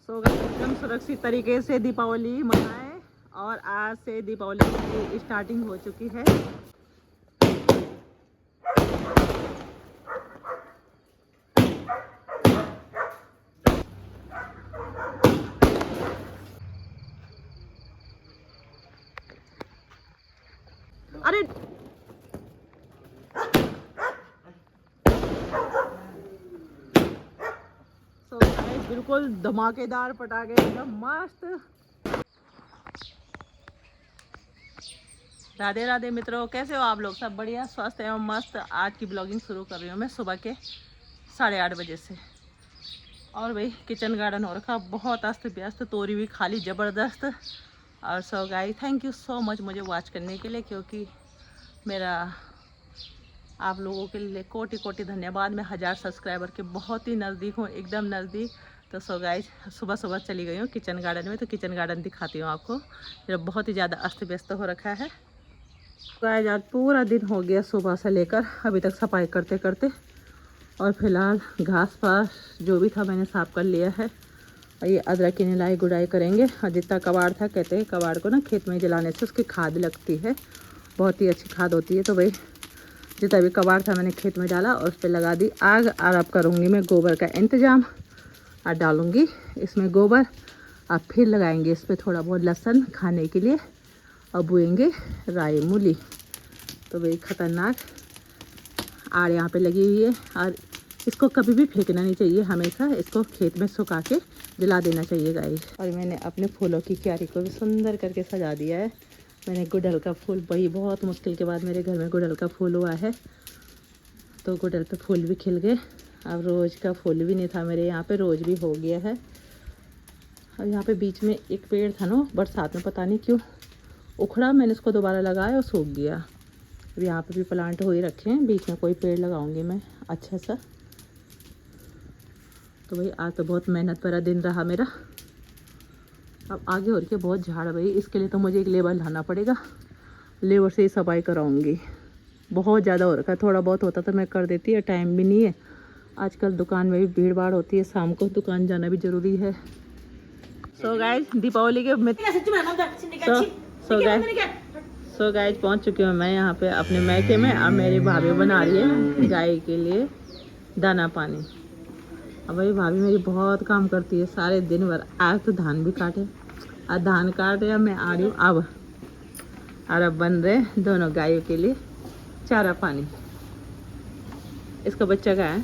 सो एकदम सुरक्षित तरीके से दीपावली मनाएं और आज से दीपावली की स्टार्टिंग हो चुकी है। अरे सो बिल्कुल धमाकेदार पटाखे एकदम मस्त। राधे राधे मित्रों, कैसे हो आप लोग? सब बढ़िया, स्वस्थ एवं मस्त। आज की ब्लॉगिंग शुरू कर रही हूँ मैं सुबह के 8:30 बजे से। और भाई किचन गार्डन हो रखा बहुत अस्त व्यस्त, तोरी भी खाली ज़बरदस्त। और so guys, thank you so much मुझे वॉच करने के लिए, क्योंकि मेरा आप लोगों के लिए कोटि कोटि धन्यवाद। मैं 1000 सब्सक्राइबर के बहुत ही नज़दीक हूँ, एकदम नज़दीक। तो सो गाइस, सुबह सुबह चली गई हूँ किचन गार्डन में। तो किचन गार्डन दिखाती हूँ आपको, जो बहुत ही ज़्यादा अस्त व्यस्त हो रखा है। गाइस आज पूरा दिन हो गया सुबह से लेकर अभी तक सफाई करते करते, और फिलहाल घास पास जो भी था मैंने साफ कर लिया है। और ये अदरक की निलाई गुड़ाई करेंगे। और जितना कबाड़ था, कहते हैं कबाड़ को ना खेत में जलाने से उसकी खाद लगती है, बहुत ही अच्छी खाद होती है। तो भाई जितना भी कबाड़ था मैंने खेत में डाला और उस पर लगा दी आग। और अब करूँगी मैं गोबर का इंतज़ाम, और डालूँगी इसमें गोबर। अब फिर लगाएंगे इस पर थोड़ा बहुत लहसुन खाने के लिए, और बोएंगे राई मूली। तो भाई ख़तरनाक आड़ यहाँ पे लगी हुई है, और इसको कभी भी फेंकना नहीं चाहिए, हमेशा इसको खेत में सुखा के जला देना चाहिए गाइस। और मैंने अपने फूलों की क्यारी को भी सुंदर करके सजा दिया है। मैंने गुड़हल का फूल, वही बहुत मुश्किल के बाद मेरे घर में गुड़हल का फूल हुआ है। तो गुड़हल पे फूल भी खिल गए। अब रोज़ का फूल भी नहीं था मेरे यहाँ पे, रोज़ भी हो गया है। और यहाँ पे बीच में एक पेड़ था ना, बरसात में पता नहीं क्यों उखड़ा, मैंने उसको दोबारा लगाया और सूख गया। अब यहाँ पे भी प्लांट हो ही रखे हैं, बीच में कोई पेड़ लगाऊंगी मैं अच्छा सा। तो भाई आज तो बहुत मेहनत भरा दिन रहा मेरा। अब आगे और के बहुत झाड़ भाई, इसके लिए तो मुझे एक लेबर लाना पड़ेगा, लेबर से ही सफाई कराऊंगी। बहुत ज़्यादा हो रखा है, थोड़ा बहुत होता तो मैं कर देती है, टाइम भी नहीं है आजकल। दुकान में भी भीड़ भाड़ होती है, शाम को दुकान जाना भी ज़रूरी है। सो गाइज दीपावली के सो गाइज पहुँच चुकी हूँ मैं यहाँ पे अपने मैके में। और मेरी भाभी बना रही है गाय के लिए दाना पानी। अब भाई भाभी मेरी बहुत काम करती है सारे दिन भर। आज तो धान भी काटे, और धान काट रहे मैं आ रही हूँ अब। और अब बन रहे दोनों गायों के लिए चारा पानी। इसका बच्चा का है।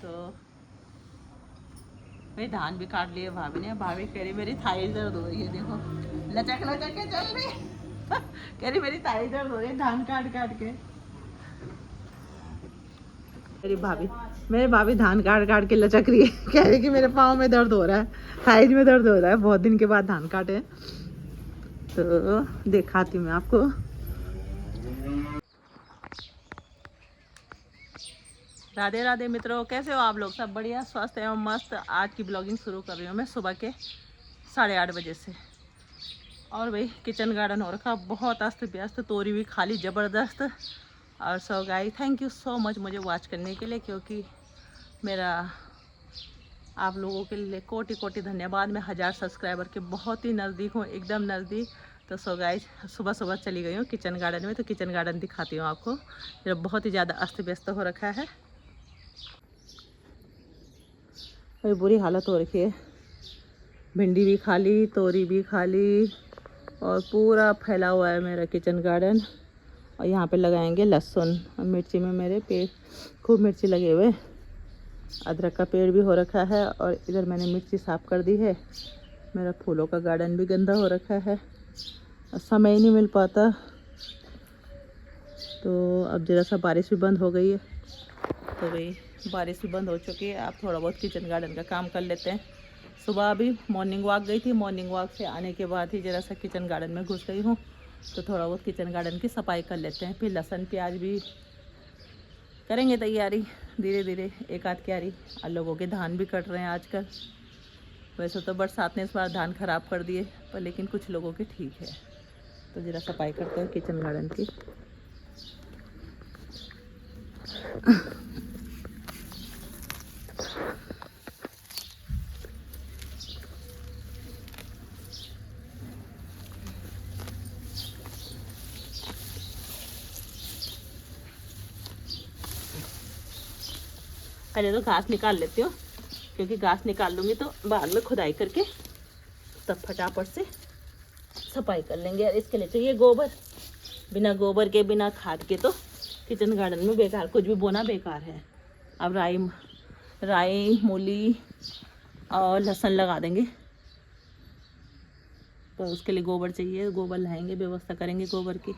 तो भाई धान भी काट लिए भाभी ने। भाभी कह रही मेरी थाई दर्द हो रही है, देखो लचक लचक के चल रही कह रही मेरी थाई दर्द हो रही है धान काट काट के। मेरी भाभी धान काट काट के लचक रही है, कह रही कि मेरे पाँव में दर्द हो रहा है, थाइज में दर्द हो रहा है, बहुत दिन के बाद धान काटे। तो दिखाती हूँ मैं आपको। राधे राधे मित्रों, कैसे हो आप लोग? सब बढ़िया, स्वस्थ एवं मस्त। आज की ब्लॉगिंग शुरू कर रही हूँ मैं सुबह के 8:30 बजे से। और भाई किचन गार्डन हो रखा बहुत अस्त व्यस्त, तोरी भी खाली ज़बरदस्त। और so guys, thank you so much मुझे वॉच करने के लिए, क्योंकि मेरा आप लोगों के लिए कोटि कोटि धन्यवाद। मैं 1000 सब्सक्राइबर के बहुत ही नज़दीक हूँ, एकदम नज़दीक। तो सो गाइस, सुबह सुबह चली गई हूँ किचन गार्डन में। तो किचन गार्डन दिखाती हूँ आपको, जो बहुत ही ज़्यादा अस्त व्यस्त हो रखा है। अभी बुरी हालत हो रखी है, भिंडी भी खाली, तोरी भी खाली, और पूरा फैला हुआ है मेरा किचन गार्डन। और यहाँ पे लगाएंगे लहसुन और मिर्ची में मेरे पेड़ खूब मिर्ची लगे हुए। अदरक का पेड़ भी हो रखा है, और इधर मैंने मिर्ची साफ़ कर दी है। मेरा फूलों का गार्डन भी गंदा हो रखा है, समय ही नहीं मिल पाता। तो अब ज़रा सा बारिश भी बंद हो गई है, तो भाई बारिश भी बंद हो चुकी है। आप थोड़ा बहुत किचन गार्डन का काम कर लेते हैं। सुबह अभी मॉर्निंग वॉक गई थी, मॉर्निंग वॉक से आने के बाद ही ज़रा सा किचन गार्डन में घुस गई हूँ। तो थोड़ा बहुत किचन गार्डन की सफाई कर लेते हैं, फिर लहसुन प्याज भी करेंगे तैयारी धीरे धीरे, एक आध क्यारी। और लोगों के धान भी कट रहे हैं आजकल। वैसे तो बरसात ने इस बार धान ख़राब कर दिए, पर लेकिन कुछ लोगों के ठीक है। तो ज़रा सफाई करते हैं किचन गार्डन की। पहले तो घास निकाल लेती हूँ, क्योंकि घास निकाल लूँगी तो बाद में खुदाई करके तब फटाफट से सफाई कर लेंगे। और इसके लिए चाहिए गोबर। बिना गोबर के, बिना खाद के तो किचन गार्डन में बेकार, कुछ भी बोना बेकार है। अब राई मूली और लहसुन लगा देंगे, तो उसके लिए गोबर चाहिए। गोबर लाएंगे, व्यवस्था करेंगे गोबर की।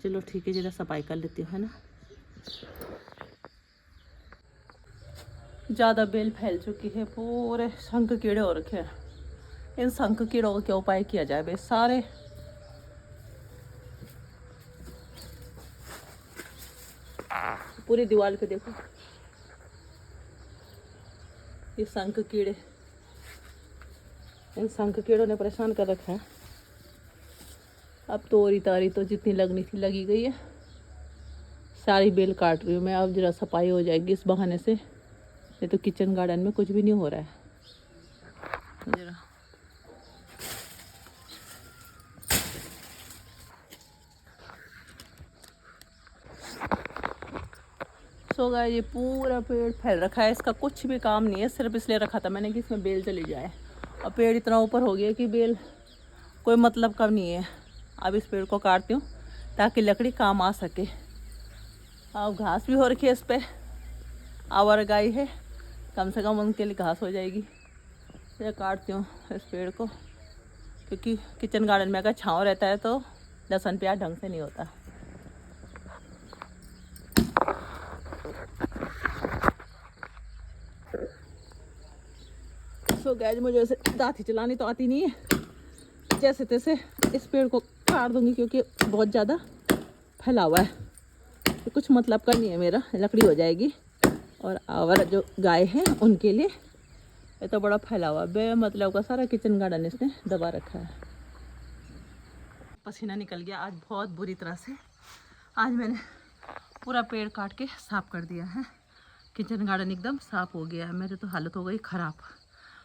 चलो ठीक है, जरा सफाई कर लेती हूँ, है ना। ज़्यादा बेल फैल चुकी है, पूरे शंख कीड़े हो रखे हैं। इन शंख कीड़ों का क्या उपाय किया जाए भाई? सारे पूरी दीवार पे देखो, ये शंख कीड़े, इन शंख कीड़ों ने परेशान कर रखा है। अब तोरी तारी तो जितनी लगनी थी लगी गई है, सारी बेल काट रही हूँ मैं। अब जरा सफाई हो जाएगी इस बहाने से, नहीं तो किचन गार्डन में कुछ भी नहीं हो रहा है। जरा सो गया, ये पूरा पेड़ फैल रखा है, इसका कुछ भी काम नहीं है। सिर्फ इसलिए रखा था मैंने कि इसमें बेल चली जाए। और पेड़ इतना ऊपर हो गया कि बेल कोई मतलब का नहीं है। अब इस पेड़ को काटती हूँ ताकि लकड़ी काम आ सके। अब घास भी हो रखी है इस पर, आवर गाय है, कम से कम उनके लिए घास हो जाएगी। ये काटती हूँ इस पेड़ को, क्योंकि किचन गार्डन में अगर छाँव रहता है तो लहसुन प्याज ढंग से नहीं होता। सो गैज, मुझे वैसे दाती चलानी तो आती नहीं है, जैसे तैसे इस पेड़ को काट दूंगी, क्योंकि बहुत ज़्यादा फैला हुआ है। तो कुछ मतलब का नहीं है मेरा, लकड़ी हो जाएगी। और आवारा जो गाय हैं उनके लिए ये तो बड़ा फैला हुआ बे मतलब का सारा किचन गार्डन इसने दबा रखा है। पसीना निकल गया आज बहुत बुरी तरह से। आज मैंने पूरा पेड़ काट के साफ़ कर दिया है। किचन गार्डन एकदम साफ़ हो गया है। मेरी तो हालत हो गई ख़राब,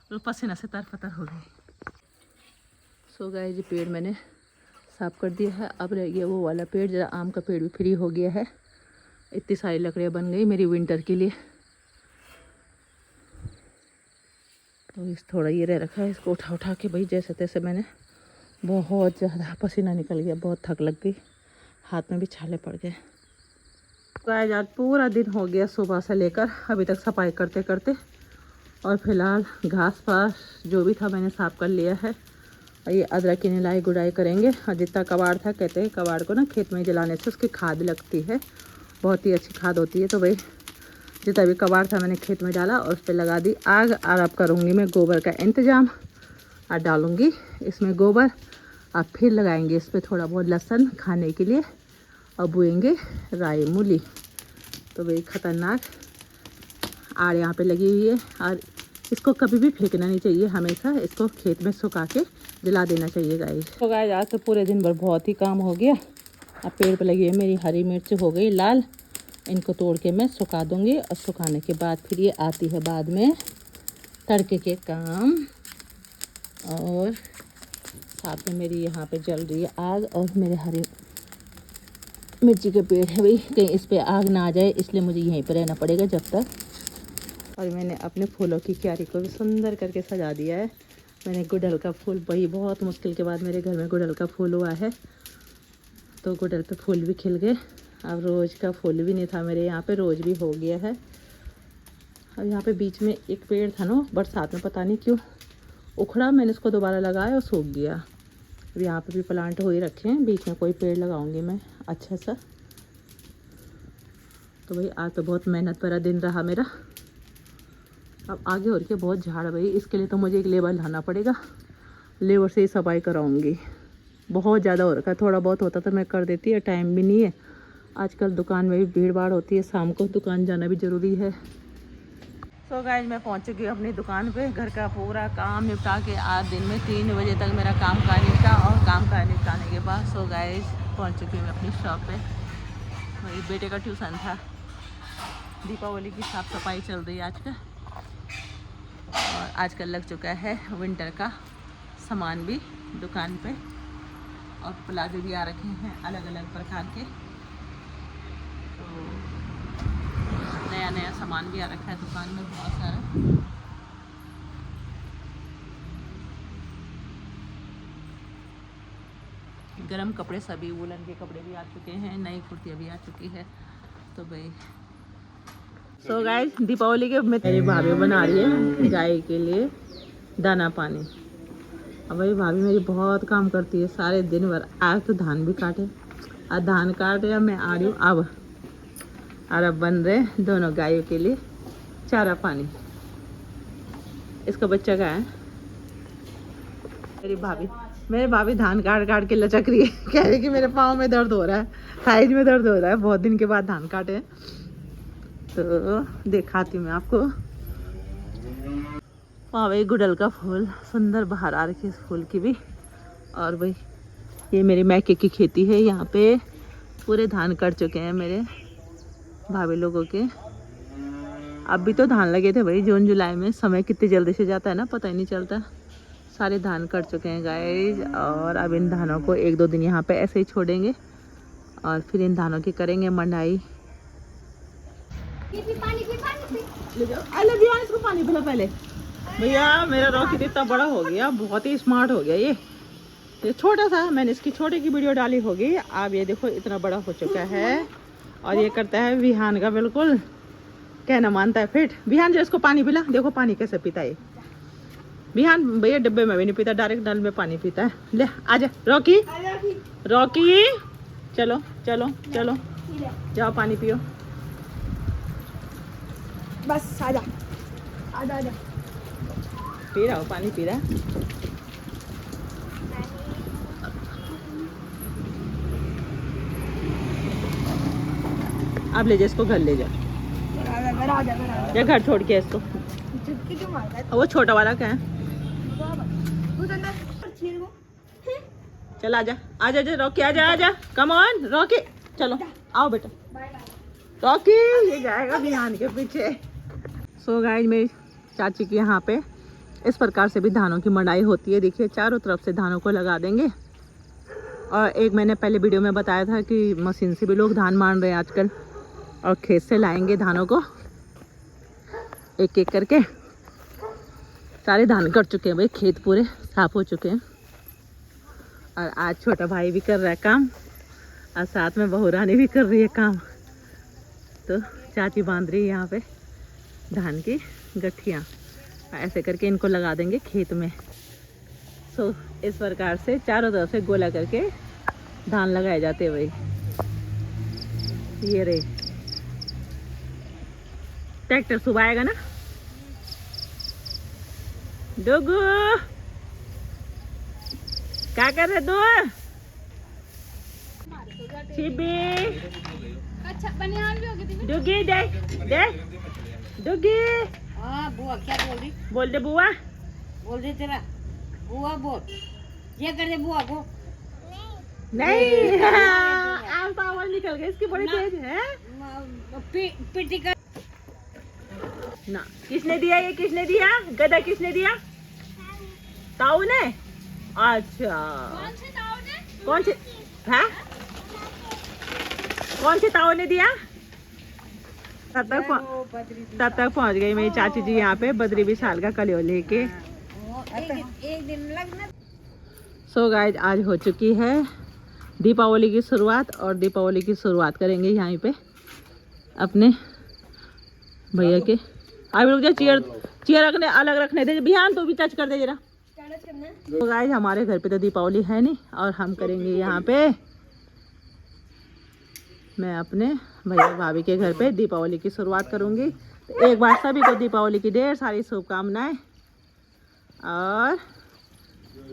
तो पसीना से तरफतर हो गई। सो गाइस, ये पेड़ मैंने साफ़ कर दिया है। अब रह गया वो वाला पेड़, जरा आम का पेड़ भी फ्री हो गया है। इतनी सारी लकड़ियाँ बन गई मेरी विंटर के लिए। तो इस थोड़ा ये रह रखा है, इसको उठा उठा के भाई जैसे तैसे मैंने, बहुत ज़्यादा पसीना निकल गया, बहुत थक लग गई, हाथ में भी छाले पड़ गए। गाइस, आज पूरा दिन हो गया सुबह से लेकर अभी तक सफाई करते करते। और फिलहाल घास पास जो भी था मैंने साफ़ कर लिया है। और ये अदरक की निलाई गुड़ाई करेंगे। और जितना कबाड़ था, कहते हैं कबाड़ को ना खेत में जलाने से उसकी खाद लगती है, बहुत ही अच्छी खाद होती है। तो भाई जितना भी कबाड़ था मैंने खेत में डाला और उस पर लगा दी आग। और अब करूँगी मैं गोबर का इंतज़ाम, और डालूँगी इसमें गोबर। अब फिर लगाएंगे इस पर थोड़ा बहुत लहसुन खाने के लिए, और बोएंगे राई मूली। तो भाई ख़तरनाक आड़ यहाँ पे लगी हुई है। और इसको कभी भी फेंकना नहीं चाहिए, हमेशा इसको खेत में सुखा के जला देना चाहिए गाइस। तो गाइस, आज तो पूरे दिन भर बहुत ही काम हो गया। अब पेड़ पे लगी है मेरी हरी मिर्च, हो गई लाल। इनको तोड़ के मैं सुखा दूँगी, और सुखाने के बाद फिर ये आती है बाद में तड़के के काम। और साथ में मेरी यहाँ पे जल रही है आग, और मेरे हरी मिर्ची के पेड़ है भाई, कहीं इस पर आग ना आ जाए, इसलिए मुझे यहीं पर रहना पड़ेगा जब तक। और मैंने अपने फूलों की क्यारी को भी सुंदर करके सजा दिया है। मैंने गुड़हल का फूल, वही बहुत मुश्किल के बाद मेरे घर में गुड़हल का फूल हुआ है। तो गुड़हल पे फूल भी खिल गए। अब रोज़ का फूल भी नहीं था मेरे यहाँ पे, रोज़ भी हो गया है। अब यहाँ पे बीच में एक पेड़ था ना, बरसात में पता नहीं क्यों उखड़ा, मैंने उसको दोबारा लगाया और सूख गया। अब यहाँ पे भी प्लांट हो ही रखे हैं, बीच में कोई पेड़ लगाऊंगी मैं अच्छा सा। तो भाई आज तो बहुत मेहनत भरा दिन रहा मेरा। अब आगे और के बहुत झाड़ भाई, इसके लिए तो मुझे एक लेबर लाना पड़ेगा, लेबर से ही सफाई कराऊंगी। बहुत ज़्यादा हो रखा है, थोड़ा बहुत होता तो मैं कर देती है, टाइम भी नहीं है आजकल। दुकान में भी भीड़ भाड़ होती है, शाम को दुकान जाना भी ज़रूरी है। सो गाइस, मैं पहुंच चुकी हूँ अपनी दुकान पे। घर का पूरा काम निपटा के आज दिन में 3 बजे तक मेरा काम का निपटा। और काम का निपटाने के बाद सो गाइस पहुंच चुकी हूँ अपनी शॉप पे। वही बेटे का ट्यूशन था, दीपावली की साफ़ सफाई चल रही है आजकल। और आजकल लग चुका है विंटर का सामान भी दुकान पे, और प्लाजो भी आ रखे हैं अलग अलग प्रकार के। तो नया नया नया सामान भी आ रखा है दुकान में बहुत सारा। गरम कपड़े सभी, वुलन के कपड़े भी आ चुके हैं, नई कुर्तियाँ भी आ चुकी है। तो भाई सो गाइस, दीपावली के मेरी भाभी बना रही है गाय के लिए दाना पानी। अब भाई भाभी मेरी बहुत काम करती है सारे दिन भर। आज तो धान भी काटे, आज धान काट रहे, मैं आ रही हूँ अब। और अब बन रहे दोनों गायों के लिए चारा पानी। इसका बच्चा का है मेरी भाभी धान काट काट के लचक रही है। कह रही कि मेरे पाँव में दर्द हो रहा है, साइज में दर्द हो रहा है, बहुत दिन के बाद धान काटे। तो दिखाती हूँ मैं आपको। वहाँ भाई गुड़हल का फूल सुंदर बाहर आ रखी है, इस फूल की भी। और भाई ये मेरी मैके की खेती है, यहाँ पे पूरे धान कट चुके हैं मेरे भाभी लोगों के। अब भी तो धान लगे थे भाई जून जुलाई में, समय कितनी जल्दी से जाता है ना, पता ही नहीं चलता। सारे धान कट चुके हैं गाइस। और अब इन धानों को 1-2 दिन यहाँ पे ऐसे ही छोड़ेंगे और फिर इन धानों की करेंगे मंडाई। ले जाओ, इसको पानी पिला पहले। भैया मेरा रॉकेट इतना बड़ा हो गया, बहुत ही स्मार्ट हो गया ये छोटा सा, मैंने इसकी छोटे की वीडियो डाली होगी। अब ये देखो इतना बड़ा हो चुका है और ये करता है विहान का बिल्कुल कहना मानता है फिट। विहान जो इसको पानी पिला, देखो पानी कैसे पीता है विहान। भैया डिब्बे में भी नहीं पीता, डायरेक्ट नल में पानी पीता है। ले आजा रॉकी, रॉकी चलो चलो चलो जाओ पानी पियो। बस आजा आजा आजा, पी रहा हो पानी, पी रहा है। अब ले जा इसको घर, ले जा या घर छोड़ के इसको। वो छोटा वाला क्या है? चल आजा आजा आजा रॉकी, आजा आजा, कम ऑन रॉकी, चलो आओ बेटा रॉकी, ये जाएगा विहान के पीछे। सो गाइस, मेरी चाची के यहाँ पे इस प्रकार से भी धानों की मंडाई होती है। देखिए चारों तरफ से धानों को लगा देंगे। और एक मैंने पहले वीडियो में बताया था कि मशीन से भी लोग धान मान रहे हैं आजकल, और खेत से लाएंगे धानों को एक एक करके। सारे धान कट चुके हैं भाई, खेत पूरे साफ हो चुके हैं। और आज छोटा भाई भी कर रहा है काम और साथ में बहू रानी भी कर रही है काम। तो चाची बांध रही है यहाँ पे धान की गठियाँ, ऐसे करके इनको लगा देंगे खेत में। सो इस प्रकार से चारों तरफ से गोला करके धान लगाए जाते हैं भाई। ये रहे ट्रैक्टर सुबह आएगा ना। डुगू क्या कर रहे तू? अच्छा बनियान भी हो गई थी। डुगी दे दे डुगी। हाँ बुआ क्या बोल रही? बोल दे बुआ, बोल दे तेरा बुआ बोल, ये कर दे बुआ को। नहीं आम पावर निकल गए इसकी, बड़ी तेज है। पिटी कर ना। किसने दिया ये, किसने दिया गधा, किसने दिया? ताऊ ने। अच्छा कौन से है, कौन से ताऊ ने दिया? तब तक पहुंच गई मेरी चाची जी यहाँ पे बद्री विशाल का कलियो लेके। एक दिन लगना। सो गाइस, आज हो चुकी है दीपावली की शुरुआत, और दीपावली की शुरुआत करेंगे यहाँ पे अपने भैया के। अब रुक जा, चेयर रखने अलग रखने दे। बिहान तो भी टच कर दे जरा। तो गाइस, हमारे घर पे तो दीपावली है नहीं, और हम करेंगे यहाँ पे, मैं अपने भैया भाभी के घर पे दीपावली की शुरुआत करूँगी। तो एक बार सभी को दीपावली की ढेर सारी शुभकामनाएं। और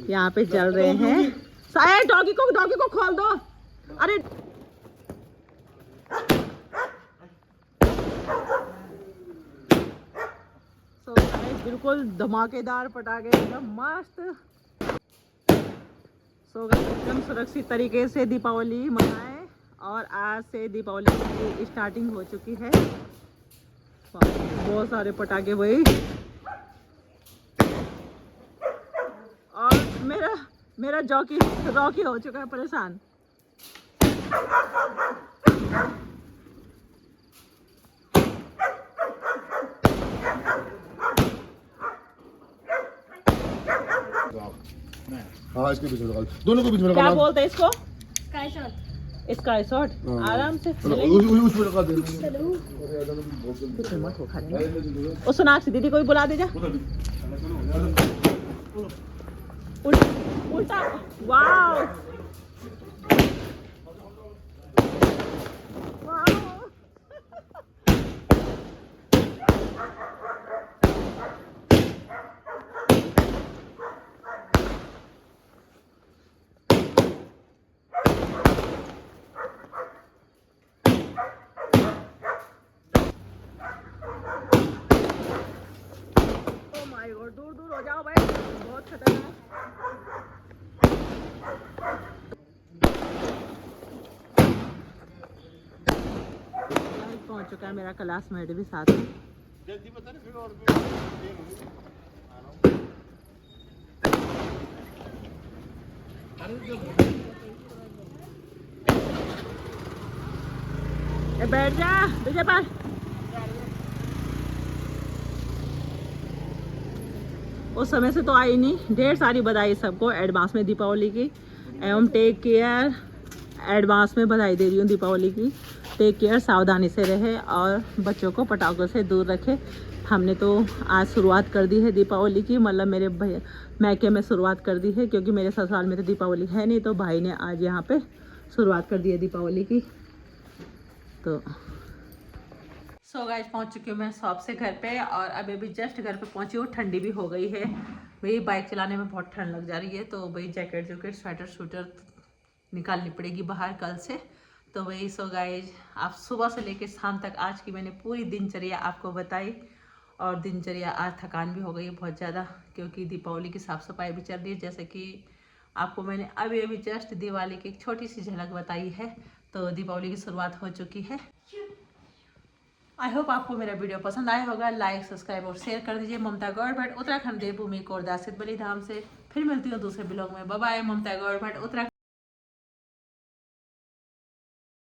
यहाँ पे चल रहे हैं शायद, डॉगी को खोल दो। अरे तो बिल्कुल धमाकेदार पटाखे, एकदम मस्त। सो एकदम सुरक्षित तरीके से दीपावली मनाएं। और आज से दीपावली की स्टार्टिंग हो चुकी है। बहुत सारे पटाखे भाई। और मेरा रॉकी हो चुका है परेशान। हाँ इसके बीच में लगा दो। दोनों को बीच में लगा क्या दो। बोलते हैं इसको? Sky shot. Sky shot. हाँ। आराम से उसमें लगा दे। कुछ मत हो खाने। ओ सोनाक्षी दीदी कोई बुला दे जा। उल्टा। वाओ। दूर दूर हो जाओ भाई, बहुत खतरनाक। पहुंच चुका है मेरा क्लासमेट भी साथ में। जल्दी बता ना फिर और बैठ जा विजय पाल। उस समय से तो आई नहीं। ढेर सारी बधाई सबको एडवांस में दीपावली की, एवं टेक केयर। एडवांस में बधाई दे रही हूँ दीपावली की। टेक केयर, सावधानी से रहे और बच्चों को पटाखों से दूर रखे। हमने तो आज शुरुआत कर दी है दीपावली की, मतलब मेरे भैया मैके में शुरुआत कर दी है, क्योंकि मेरे ससुराल में तो दीपावली है नहीं, तो भाई ने आज यहाँ पे शुरुआत कर दी है दीपावली की। तो सो गाइस पहुँच चुकी हूँ मैं शॉप से घर पे, और अभी भी जस्ट घर पे पहुँची हूँ। ठंडी भी हो गई है भाई, बाइक चलाने में बहुत ठंड लग जा रही है, तो भाई जैकेट जूकेट स्वेटर शूटर निकालनी पड़ेगी बाहर कल से। तो वही सो गाइज, आप सुबह से लेकर शाम तक आज की मैंने पूरी दिनचर्या आपको बताई, और दिनचर्या आज थकान भी हो गई है बहुत ज़्यादा, क्योंकि दीपावली की साफ़ सफाई भी चल रही है। जैसे कि आपको मैंने अभी अभी जस्ट दिवाली की एक छोटी सी झलक बताई है, तो दीपावली की शुरुआत हो चुकी है। आई होप आपको मेरा वीडियो पसंद आया होगा। लाइक सब्सक्राइब और शेयर कर दीजिए। ममता गौड़ भट्ट, उत्तराखंड देवभूमि कोरदासित बलिधाम से फिर मिलती हूँ दूसरे ब्लॉग में। Bye bye. ममता गौड़ भट्ट, उत्तराखंड।